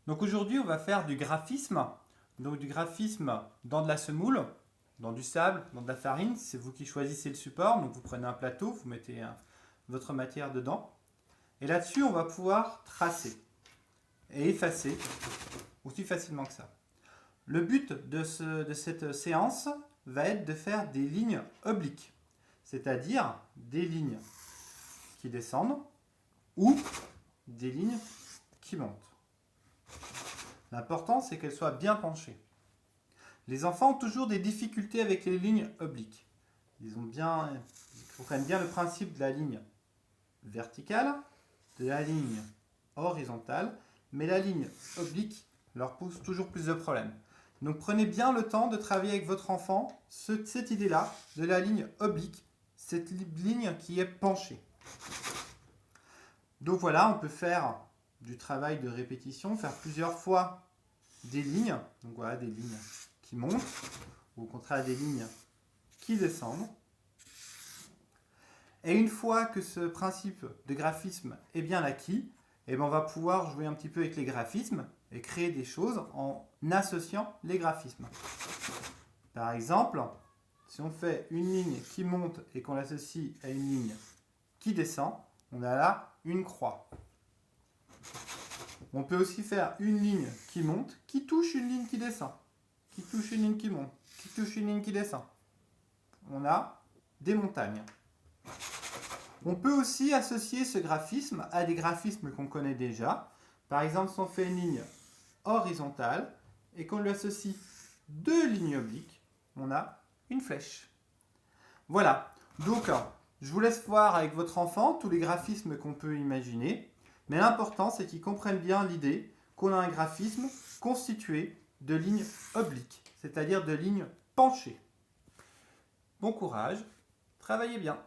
Donc aujourd'hui, on va faire du graphisme. Donc du graphisme dans de la semoule, dans du sable, dans de la farine. C'est vous qui choisissez le support. Donc vous prenez un plateau, vous mettez votre matière dedans. Et là-dessus, on va pouvoir tracer et effacer aussi facilement que ça. Le but de cette séance va être de faire des lignes obliques, c'est-à-dire des lignes qui descendent ou des lignes qui montent. L'important, c'est qu'elles soient bien penchées. Les enfants ont toujours des difficultés avec les lignes obliques. Ils comprennent bien le principe de la ligne verticale, de la ligne horizontale, mais la ligne oblique leur pose toujours plus de problèmes. Donc prenez bien le temps de travailler avec votre enfant cette idée-là de la ligne oblique, cette ligne qui est penchée. Donc voilà, on peut faire du travail de répétition, faire plusieurs fois des lignes, donc voilà, des lignes qui montent, ou au contraire des lignes qui descendent. Et une fois que ce principe de graphisme est bien acquis, on va pouvoir jouer un petit peu avec les graphismes et créer des choses en associant les graphismes. Par exemple, si on fait une ligne qui monte et qu'on l'associe à une ligne qui descend, on a là une croix. On peut aussi faire une ligne qui monte, qui touche une ligne qui descend, qui touche une ligne qui monte, qui touche une ligne qui descend. On a des montagnes. On peut aussi associer ce graphisme à des graphismes qu'on connaît déjà. Par exemple, si on fait une ligne horizontale et qu'on lui associe deux lignes obliques, on a une flèche. Voilà. Donc, je vous laisse voir avec votre enfant tous les graphismes qu'on peut imaginer. Mais l'important, c'est qu'il comprenne bien l'idée qu'on a un graphisme constitué de lignes obliques, c'est-à-dire de lignes penchées. Bon courage, travaillez bien.